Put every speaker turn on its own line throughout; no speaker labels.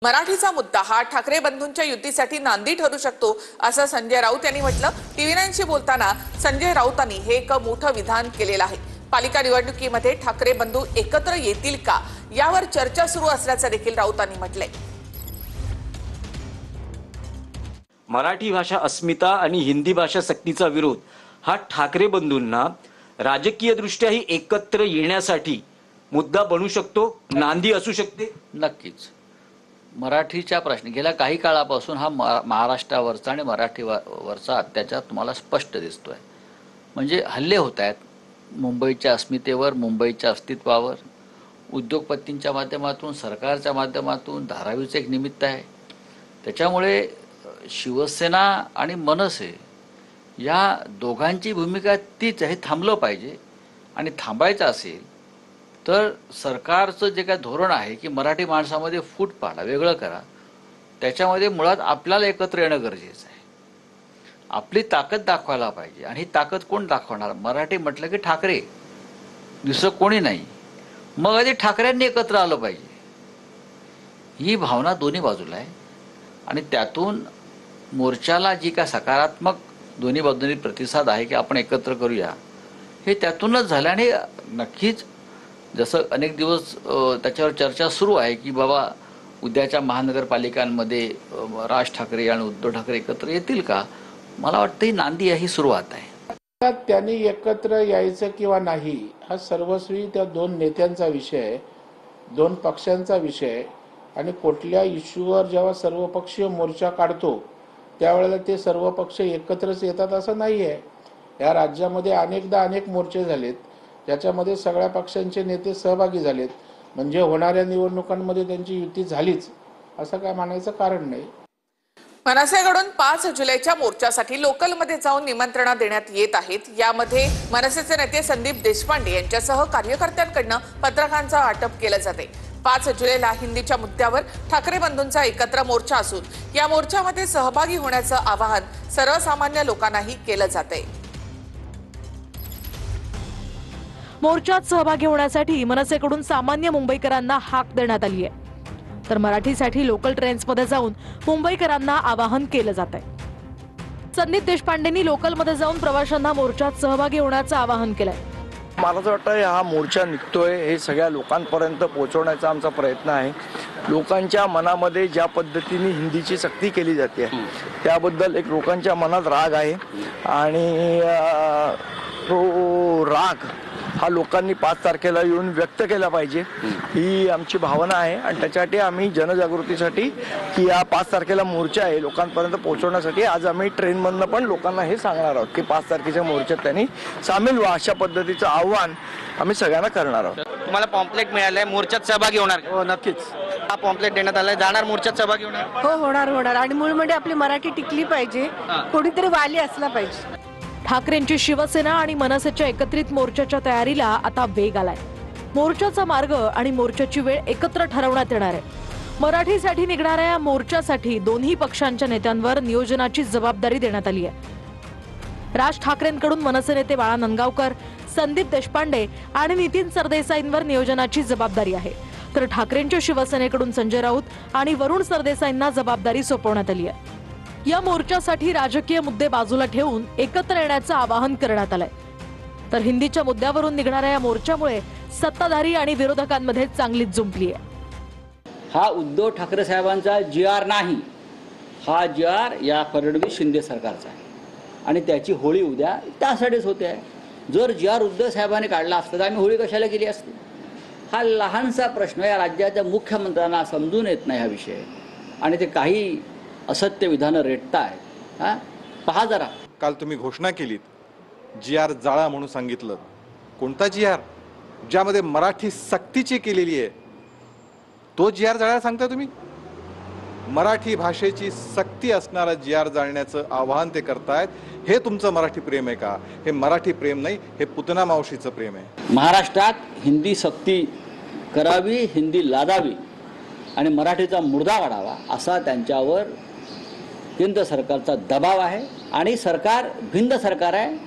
मराठीचा मुद्दा हा ठाकरे बंधूंच्या युतीसाठी नांदी ठरू शकतो असं संजय राऊत यांनी म्हटलं। टीव्ही9शी बोलताना संजय राऊतांनी हे एक मोठं विधान केलेलं आहे। पालिका निवडणुकीमध्ये ठाकरे बंधू एकत्र येतील का यावर चर्चा सुरू असल्याचं देखील राऊतांनी म्हटलंय।
मराठी भाषा अस्मिता आणि हिंदी भाषा सक्तीचा विरोध हा ठाकरे बंधूंना राजकीय दृष्ट्याही एकत्र येण्यासाठी मुद्दा बनू शकतो, नांदी असू शकते।
नक्कीच मराठीच्या प्रश्न गेल्या काही काळापासून हा महाराष्ट्रावरचा आणि मराठीवरचा अत्याचार तुम्हाला स्पष्ट दिसतोय। म्हणजे हल्ले होत आहेत मुंबईच्या अस्मितेवर, मुंबईच्या अस्तित्वावर, उद्योगपतींच्या माध्यमातून, सरकारच्या माध्यमातून। धारावीचं एक निमित्त आहे। त्याच्यामुळे शिवसेना आणि मनसे या दोघांची भूमिका तीच आहे, थांबलं पाहिजे। आणि थांबायचं असेल तर सरकारचं जे काय धोरण आहे की मराठी माणसामध्ये फूट पाडा, वेगळं करा, त्याच्यामध्ये मुळात आपल्याला एकत्र येणं गरजेचं आहे। आपली ताकद दाखवायला पाहिजे। आणि ही ताकद कोण दाखवणार? मराठी म्हटलं की ठाकरे, दुसरं कोणी नाही। मग आधी ठाकरेंनी एकत्र आलं पाहिजे। ही भावना दोन्ही बाजूला आहे आणि त्यातून मोर्चाला जी काय सकारात्मक दोन्ही बाजूंनी प्रतिसाद आहे की आपण एकत्र करूया, हे त्यातूनच झालं। आणि नक्कीच जसं अनेक दिवस त्याच्यावर चर्चा सुरू आहे की बाबा उद्याच्या महानगरपालिकांमध्ये राज ठाकरे आणि उद्धव ठाकरे एकत्र येतील का, मला वाटतं ही नांदी ही सुरुवात आहे।
त्यांनी एकत्र यायचं किंवा नाही हा सर्वस्वी त्या दोन नेत्यांचा विषय आहे, दोन पक्षांचा विषय आहे। आणि कुठल्या इश्यूवर जेव्हा सर्वपक्षीय मोर्चा काढतो त्यावेळेला ते सर्व पक्ष एकत्रच येतात असं नाही आहे। या राज्यामध्ये अनेकदा अनेक मोर्चे झालेत ज्याच्यामध्ये सगळ्या पक्षांचे नेते सहभागी झालेत, म्हणजे होणाऱ्या निवडणुकांमध्ये त्यांची युती झालीच असं काय मानायचं कारण नाही।
मनसेकडून 5 जुलैच्या मोर्चासाठी लोकलमध्ये जाऊन निमंत्रणा देण्यात येत आहेत। यामध्ये मनसेचे नेते संदीप देशपांडे यांच्यासह कार्यकर्त्यांकडून पत्रकारांचा वाटप केलं जाते। 5 जुलैला हिंदीच्या मुद्द्यावर ठाकरे बंधूंचा एकत्र मोर्चा असून या मोर्चामध्ये सहभागी होण्याचं आवाहन सर्वसामान्य लोकांनाही केलं जाते।
मोर्चात सहभागी होण्यासाठी मनसेकडून सामान्य मुंबईकरांना हाक देण्यात आली आहे, तर मराठीसाठी लोकल ट्रेन्समध्ये जाऊन मुंबईकरांना आवाहन केलं जात आहे। संदीप देशपांडेंनी लोकलमध्ये जाऊन प्रवाशांना मोर्चात सहभागी होण्याचं आवाहन केलंय।
मला असं वाटतं हा मोर्चा निघतोय हे सगळ्या लोकांपर्यंत पोहोचवण्याचा आमचा प्रयत्न आहे। लोकांच्या मनामध्ये ज्या पद्धतीने हिंदीची सक्ती केली जाते त्याबद्दल एक लोकांच्या मनात राग आहे आणि तो राग हा लोकांनी 5 तारखेला येऊन व्यक्त केला पाहिजे ही आमची भावना आहे। आणि त्याच्यासाठी आम्ही जनजागृतीसाठी की या 5 तारखेला मोर्चा आहे लोकांपर्यंत पोहोचवण्यासाठी आज आम्ही ट्रेनमधनं पण लोकांना हे सांगणार आहोत की 5 तारखेच्या मोर्चात त्यांनी सामील व्हा, अशा पद्धतीचं आव्हान आम्ही सगळ्यांना करणार आहोत।
तुम्हाला पॉम्पलेट मिळालंय, मोर्चात सहभागी होणार?
हो नक्कीच।
हा पॉम्पलेट देण्यात आलाय, जाणार मोर्चात सहभागी होणार?
हो होणार। आणि मूळ म्हणजे आपली मराठी टिकली पाहिजे, कोणीतरी वाली असला पाहिजे।
ठाकरेंची शिवसेना आणि मनसेच्या एकत्रित मोर्चाच्या तयारीला आता वेग आलाय। मोर्चाचा मार्ग आणि मोर्चाची वेळ एकत्र ठरवण्यात येणार आहे। मराठीसाठी निघणाऱ्या या मोर्चासाठी दोन्ही पक्षांच्या नेत्यांवर नियोजनाची जबाबदारी देण्यात आली आहे। राज ठाकरेंकडून मनसे नेते बाळा नंदगावकर, संदीप देशपांडे आणि नितीन सरदेसाईंवर नियोजनाची जबाबदारी आहे, तर ठाकरेंच्या शिवसेनेकडून संजय राऊत आणि वरुण सरदेसाईंना जबाबदारी सोपवण्यात आली आहे। या मोर्चासाठी राजकीय मुद्दे बाजूला ठेवून एकत्र येण्याचं आवाहन करण्यात आलंय, तर हिंदीच्या मुद्द्यावरून निघणाऱ्या या मोर्चामुळे सत्ताधारी आणि विरोधकांमध्ये चांगलीच जुंपली आहे।
हा उद्धव ठाकरे साहेबांचा GR नाही, हा GR या फडणवीस शिंदे सरकारचा आहे आणि त्याची होळी उद्या त्यासाठीच होते आहे। जर GR उद्धव साहेबांनी काढला असता तर आम्ही होळी कशाला केली असती? हा लहानसा प्रश्न या राज्याच्या मुख्यमंत्र्यांना समजून येत नाही हा विषय, आणि ते काही असत्य विधानं रेटतायत। पहा जरा,
काल तुम्ही घोषणा केलीत GR जाळा म्हणून सांगितलं, कोणता GR? ज्यामध्ये मराठी सक्तीची केलेली आहे तो GR जाळायला सांगता तुम्ही? मराठी भाषेची सक्ती असणारा GR जाळण्याचं आवाहन ते करतायत। हे तुमचं मराठी प्रेम आहे का? हे मराठी प्रेम नाही, हे पुतना मावशीचं प्रेम आहे।
महाराष्ट्रात हिंदी सक्ती करावी, हिंदी लादावी आणि मराठीचा मुर्दा वाढावा असा त्यांच्यावर केंद्र सरकारचा दबाव आहे। आणि सरकार भिंद सरकार आहे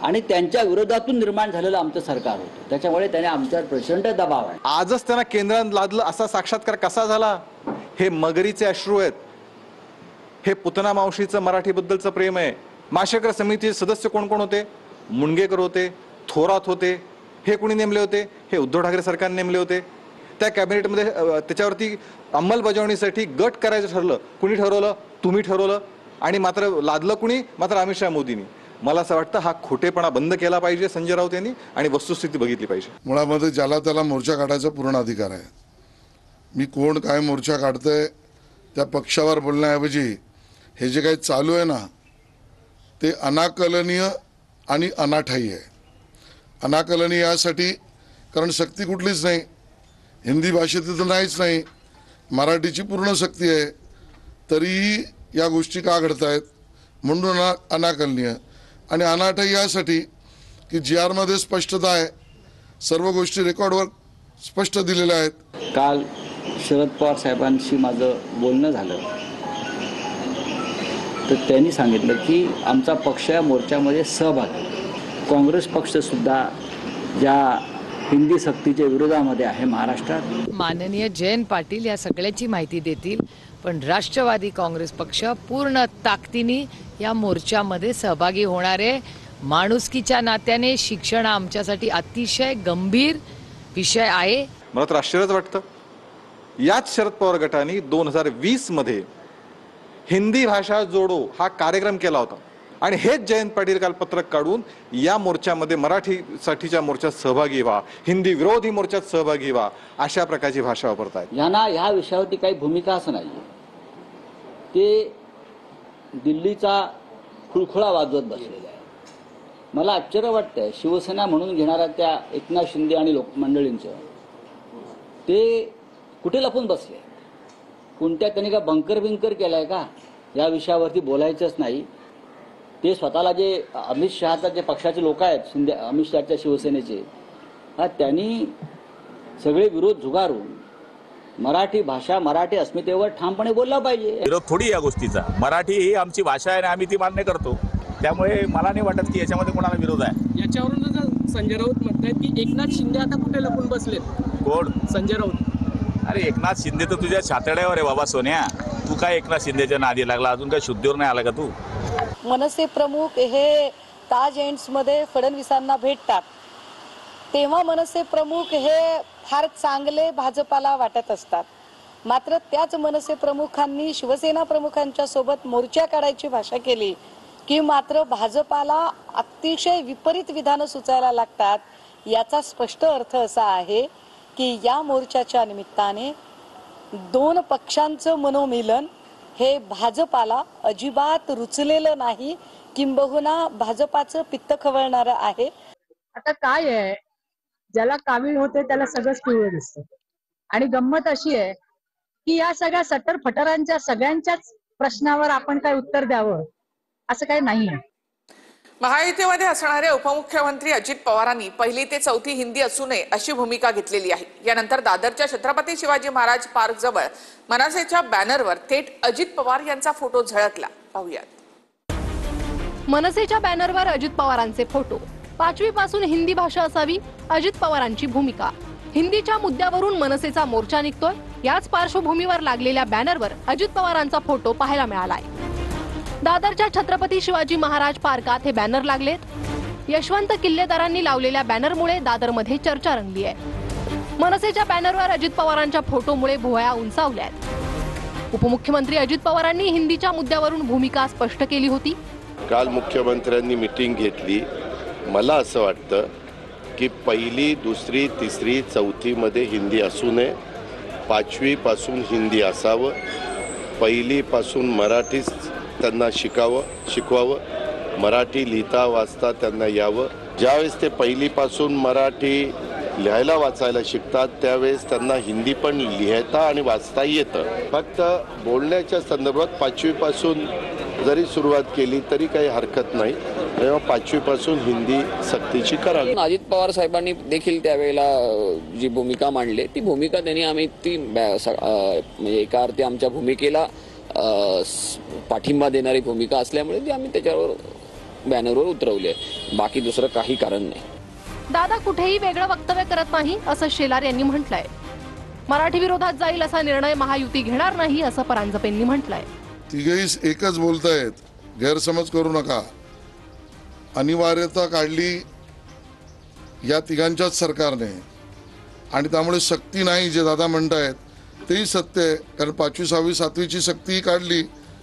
आणि त्यांच्या विरोधातून निर्माण झालेलं आमचं सरकार होतं, त्याच्यामुळे त्याने आमच्यावर प्रचंड दबाव आहे।
आजच त्यांना केंद्रात लादलं असा साक्षात्कार कसा झाला हे मगरीचे अश्रू आहेत, हे पुतना मावशीचं मराठीबद्दलचं प्रेम आहे. माशेकर समितीचे सदस्य कोण कोण होते? मुणगेकर होते, थोरात होते. हे कुणी नेमले होते? हे उद्धव ठाकरे सरकारने नेमले होते. त्या कॅबिनेटमध्ये त्याच्यावरती अंमलबजावणीसाठी गट करायचं ठरलं. कुणी ठरवलं? तुम्ही ठरवलं. आणि मात्र लादलं कुणी? मात्र अमित शहा मोदींनी. मला असं वाटतं हा खोटेपणा बंद केला पाहिजे संजय राऊत यांनी आणि वस्तुस्थिती बघितली पाहिजे.
मुळामध्ये ज्याला त्याला मोर्चा काढायचा पूर्ण अधिकार आहे. मी कोण काय मोर्चा काढतंय त्या पक्षावर बोलण्याऐवजी हे जे काही चालू आहे ना ते अनाकलनीय आणि अनाठायी आहे. अनाकलनीय यासाठी कारण सक्ती कुठलीच नाही, हिंदी भाषेत तर नाहीच नाही, मराठीची पूर्ण सक्ती आहे, तरीही या गोष्टी का घडतायत म्हणून अनाकलनीय. आणि अनाठायी यासाठी की जी आरमध्ये स्पष्टता आहे, सर्व गोष्टी रेकॉर्डवर स्पष्ट दिलेल्या आहेत.
काल शरद पवार साहेबांशी माझं बोलणं झालं तर त्यांनी सांगितलं की आमचा पक्ष या मोर्चामध्ये सहभागी. काँग्रेस पक्षसुद्धा ज्या हिंदी सक्तीच्या विरोधामध्ये आहे महाराष्ट्रात.
माननीय जयंत पाटील या सगळ्याची माहिती देतील, पण राष्ट्रवादी काँग्रेस पक्ष पूर्ण ताकदीने या मोर्चामध्ये सहभागी होणार आहे. माणुसकीच्या नात्याने शिक्षण आमच्यासाठी अतिशय गंभीर विषय आहे.
मला तर आश्चर्यच वाटतं. याच शरद पवार गटाने 2020 मध्ये हिंदी भाषा जोडो हा कार्यक्रम केला होता आणि हेच जयंत पाटील काल पत्रक काढून या मोर्चामध्ये मराठीसाठीच्या मोर्चात सहभागी व्हा, हिंदी विरोधी मोर्चात सहभागी व्हा अशा प्रकारची भाषा वापरतायत.
यांना ह्या विषयावरती काही भूमिका असं नाही. ते दिल्लीचा खुळखुळा वाजवत बसलेला आहे. मला आश्चर्य वाटतंय शिवसेना म्हणून घेणाऱ्या त्या एकनाथ शिंदे आणि लोकमंडळींचं ते कुठे लपून बसले? कोणत्या त्यांनी का बंकर बिंकर केलाय का? या विषयावरती बोलायचंच नाही. ते स्वतःला जे अमित शहाचा जे पक्षाचे लोक आहेत शिंदे अमित शहाच्या शिवसेनेचे त्यांनी सगळे विरोध झुगारून मराठी भाषा मराठी अस्मितेवर ठामपणे बोलला पाहिजे.
विरोध थोडी या गोष्टीचा. मराठी ही आमची भाषा आहे आणि आम्ही ती मान्य करतो. त्यामुळे मला नाही वाटत की याच्यामध्ये कोणाला विरोध आहे.
याच्यावरून संजय राऊत म्हणतायत की एकनाथ शिंदे आता कुठे लपून बसलेत.
कोण?
संजय राऊत.
अरे एकनाथ शिंदे तर तुझ्या छातड्यावर आहे बाबा सोन्या. तू काय एकनाथ शिंदेच्या नादी लागला? अजून काय शुद्धीवर नाही आला का तू?
मनसे प्रमुख हे ताज एंड्समध्ये फडणवीसांना भेटतात तेव्हा मनसे प्रमुख हे फार चांगले भाजपाला वाटत असतात. मात्र त्याच मनसे प्रमुखांनी शिवसेना प्रमुखांच्या सोबत मोर्चा काढायची भाषा केली की मात्र भाजपाला अतिशय विपरीत विधानं सुचायला लागतात. याचा स्पष्ट अर्थ असा आहे की या मोर्चाच्या निमित्ताने दोन पक्षांचं मनोमिलन हे भाजपाला अजिबात रुचलेलं नाही, किंबहुना भाजपाचं पित्त खवळणारं आहे.
आता काय आहे, ज्याला कावीळ होते त्याला सगळंच पिवळं दिसतं. आणि गंमत अशी आहे की या सगळ्या सटर फटरांच्या सगळ्यांच्याच प्रश्नावर आपण काय उत्तर द्यावं असं काही नाहीये.
महायुतीमध्ये असणारे उपमुख्यमंत्री अजित पवारांनी पहिली ते चौथी हिंदी असू नये अशी भूमिका घेतलेली आहे. यानंतर दादरच्या छत्रपती शिवाजी महाराज पार्क जवळ मनसेच्या बॅनरवर थेट अजित पवार यांचा फोटो झळकला. पाहूयात.
मनसेच्या बॅनरवर अजित पवारांचे फोटो. 5वी पासून हिंदी भाषा असावी अजित पवारांची भूमिका. हिंदीच्या मुद्द्यावरून मनसेचा मोर्चा निघतोय. याच पार्श्वभूमीवर लागलेल्या बॅनरवर अजित पवारांचा फोटो पाहायला मिळालाय. दादरच्या छत्रपती शिवाजी महाराज पार्कात हे बॅनर लागलेत. यशवंत किल्लेदारांनी लावलेल्या बॅनरमुळे दादरमध्ये चर्चा रंगली आहे. मनसेच्या बॅनरवर अजित पवारांच्या फोटोमुळे भुवया उंचावल्यात. उपमुख्यमंत्री अजित पवारांनी हिंदीच्या मुद्द्यावरून भूमिका स्पष्ट केली होती.
काल मुख्यमंत्र्यांनी मीटिंग घेतली. मला असं वाटतं की पहिली, दुसरी, तिसरी, चौथीमध्ये हिंदी असू नये. 5वी पासून हिंदी असावं. पहिलीपासून मराठी त्यांना शिकवावं. मराठी लिहिता वाचता त्यांना यावं. ज्यावेळेस ते पहिलीपासून मराठी लिहायला वाचायला शिकतात त्यावेळेस त्यांना हिंदी पण लिहिता आणि वाचता येतं. फक्त बोलण्याच्या संदर्भात 5वी पासून जरी सुरुवात केली तरी काही हरकत नाही. तेव्हा 5वी पासून हिंदी सक्तीची करावी.
अजित पवार साहेबांनी देखील त्यावेळेला जी भूमिका मांडली ती भूमिका त्यांनी आम्ही ती म्हणजे एका अर्थी आमच्या भूमिकेला पाठिंबा देणारी भूमिका असल्यामुळे ती आम्ही त्याच्यावर बॅनरवर उतरवली आहे. बाकी दुसरं काही कारण नाही.
दादा कुठेही वेगळं वक्तव्य करत नाही असं शेलार यांनी म्हटलंय. मराठी विरोधात जाईल असा निर्णय महायुती घेणार नाही असं परांजपेंनी म्हटलंय.
तिघेही एकच बोलतायत, गैरसमज करू नका. अनिवार्यता काढली या तिघांच्याच सरकारने आणि त्यामुळे सक्ती नाही जे दादा म्हणतायत तेही सत्य आहे. कारण 5वी 6वी 7वीची सक्ती काढली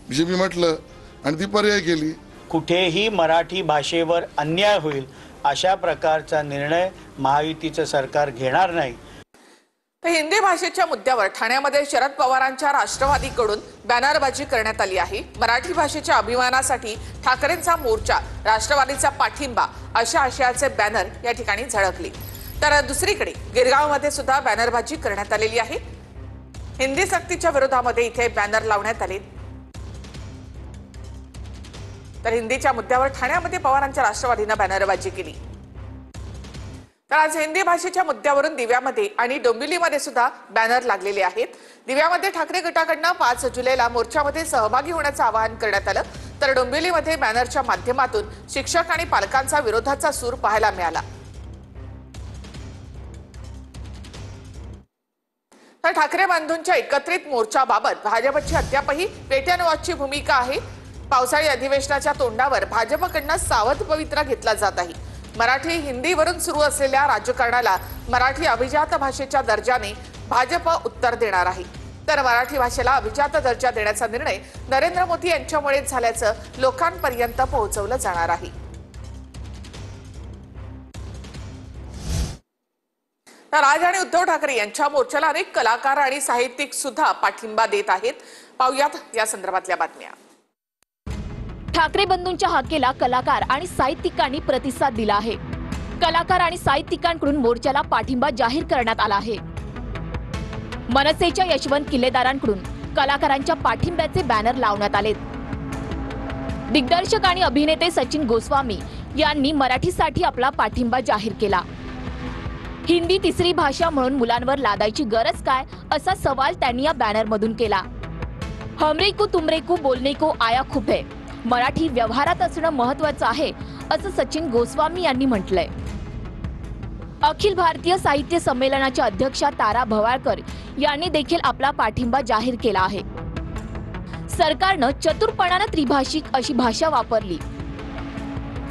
बीजेपी म्हटलं आणि ती पर्याय केली.
कुठेही मराठी भाषेवर अन्याय होईल अशा प्रकारचा निर्णय महायुतीचं सरकार घेणार नाही.
तर हिंदी भाषेच्या मुद्द्यावर ठाण्यामध्ये शरद पवारांच्या राष्ट्रवादीकडून बॅनरबाजी करण्यात आली आहे. मराठी भाषेच्या अभिमानासाठी ठाकरेंचा मोर्चा, राष्ट्रवादीचा पाठिंबा अशा आशयाचे बॅनर या ठिकाणी झळकले. तर दुसरीकडे गिरगावमध्ये सुद्धा बॅनरबाजी करण्यात आलेली आहे. हिंदी सक्तीच्या विरोधामध्ये इथे बॅनर लावण्यात आले. तर हिंदीच्या मुद्द्यावर ठाण्यामध्ये पवारांच्या राष्ट्रवादीनं बॅनरबाजी केली. तर आज हिंदी भाषेच्या मुद्द्यावरून दिव्यामध्ये आणि डोंबिवलीमध्ये सुद्धा बॅनर लागलेले आहेत. दिव्यामध्ये ठाकरे गटाकडनं 5 जुलैला मोर्चामध्ये सहभागी होण्याचं आवाहन करण्यात आलं. तर डोंबिवलीमध्ये बॅनरच्या माध्यमातून शिक्षक आणि पालकांचा विरोधाचा सूर पाहायला मिळाला. तर ठाकरे बंधूंच्या एकत्रित मोर्चाबाबत भाजपची अद्यापही वेट अँड वॉचची भूमिका आहे. पावसाळी अधिवेशनाच्या तोंडावर भाजपकडनं सावध पवित्रा घेतला जात आहे. मराठी हिंदीवरून सुरू असलेल्या राजकारणाला मराठी अभिजात भाषेच्या दर्जाने भाजप उत्तर देणार आहे. तर मराठी भाषेला अभिजात दर्जा देण्याचा निर्णय नरेंद्र मोदी यांच्यामुळेच झाल्याचं लोकांपर्यंत पोहोचवलं जाणार आहे. तर राज आणि उद्धव ठाकरे यांच्या मोर्चाला अनेक कलाकार आणि साहित्यिक सुद्धा पाठिंबा देत आहेत. पाहुयात या संदर्भातल्या बातम्या.
ठाकरे बंधूंच्या हाकेला कलाकार आणि साहित्यिकांनी प्रतिसाद दिला आहे. कलाकार आणि साहित्यिकांकडून मोर्चाला पाठिंबा जाहीर करण्यात आला आहे. मनसेच्या यशवंत किल्लेदारांकडून कलाकारांच्या पाठिंब्याचे बॅनर लावण्यात आले. दिग्दर्शक आणि अभिनेते सचिन गोस्वामी यांनी मराठीसाठी आपला पाठिंबा जाहीर केला. हिंदी तिसरी भाषा म्हणून मुलांवर लादायची गरज काय असा सवाल त्यांनी या बॅनरमधून केला. हमरे को तुमरे को बोलने को आया खूप है, मराठी व्यवहारात असणं महत्त्वाचं आहे असं सचिन गोस्वामी यांनी म्हटलंय. अखिल भारतीय साहित्य संमेलनाच्या अध्यक्षा तारा भवाळकर यांनी देखील आपला पाठिंबा जाहीर केला आहे. सरकारनं चतुरपणानं त्रिभाषिक अशी भाषा वापरली.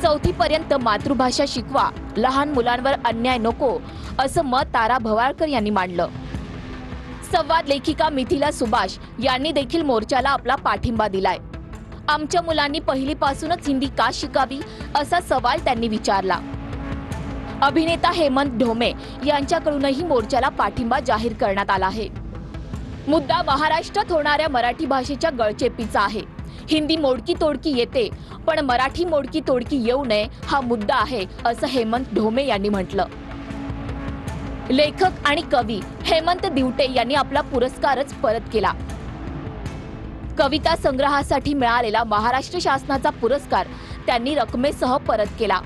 4थी पर्यंत मातृभाषा शिकवा, लहान मुलांवर अन्याय नको असं मत तारा भवाळकर यांनी मांडलं. संवाद लेखिका मिथिला सुभाष यांनी देखील मोर्चाला आपला पाठिंबा दिलाय. आमच्या मुलांनी पहिलीपासूनच हिंदी का शिकावी असा सवाल त्यांनी विचारला. अभिनेता हेमंत ढोमे यांच्याकडूनही मोर्चाला पाठिंबा जाहीर करण्यात आला आहे. मुद्दा महाराष्ट्रात होणाऱ्या मराठी भाषेच्या गळचेपीचा आहे. हिंदी मोडकी तोडकी येते पण मराठी मोडकी तोडकी येऊ नये हा मुद्दा आहे असं हेमंत ढोमे यांनी म्हटलं. लेखक आणि कवी हेमंत दिवटे यांनी आपला पुरस्कारच परत केला. कविता संग्रहासाठी मिळालेला महाराष्ट्र शासनाचा पुरस्कार त्यांनी रकमेसह परत केला.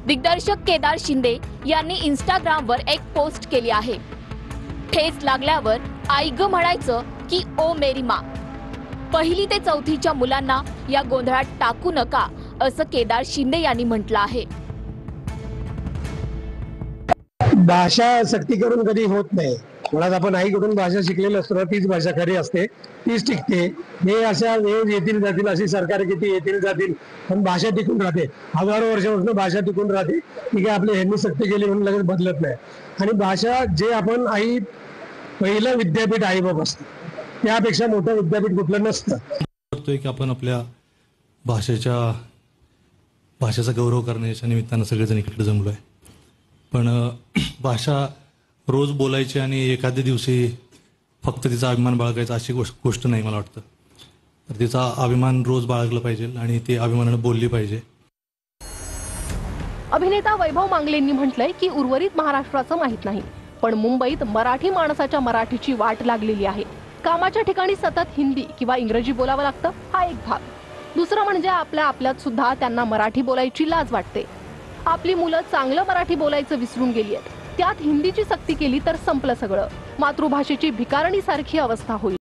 दिग्दर्शक केदार शिंदे यांनी इंस्टाग्रामवर एक पोस्ट केली आहे. ठेच लागल्यावर आई ग म्हणायचं की ओ मेरी मा. 1ली ते 4थीच्या मुलांना या गोंधळात टाकू नका असं केदार शिंदे यांनी म्हटलं आहे.
भाषा सक्ती करून कधी होत नाही. मुळात आपण आईकडून भाषा शिकलेली असतो, तीच भाषा खरी असते, तीच टिकते. हे अशा वेळ येतील जातील, अशी सरकार किती येतील जातील, पण भाषा टिकून राहते. हजारो वर्षापासून भाषा टिकून राहते. ती काय आपली ह्यांनी सक्ती केली म्हणून लगेच बदलत नाही. आणि भाषा जे आपण आई पहिलं विद्यापीठ आईबाप असतं, त्यापेक्षा मोठं विद्यापीठ कुठलं नसतं.
की आपण आपल्या भाषेचा गौरव करण्याच्या निमित्तानं सगळेजण इकडे जमलो आहे. पण भाषा रोज बोलायची आणि एखाद्या दिवशी फक्त तिचा अभिमान बाळगायचा अशी गोष्ट नाही मला वाटतं. तर तिचा अभिमान रोज बाळगला पाहिजे आणि ती अभिमानाने बोलली पाहिजे.
अभिनेता वैभव मांगलेंनी म्हटलंय की उर्वरित महाराष्ट्राचं माहित नाही, पण मुंबईत मराठी माणसाच्या मराठीची वाट लागलेली आहे. कामाच्या ठिकाणी सतत हिंदी किंवा इंग्रजी बोलावं लागतं, हा एक भाग. दुसरं म्हणजे आपल्यात सुद्धा त्यांना मराठी बोलायची लाज वाटते. आपली मुलं चांगलं मराठी बोलायचं विसरून गेली आहेत. त्यात हिंदीची सक्ती केली तर संपलं सगळं. मातृभाषेची भिकारणी सारखी अवस्था होईल.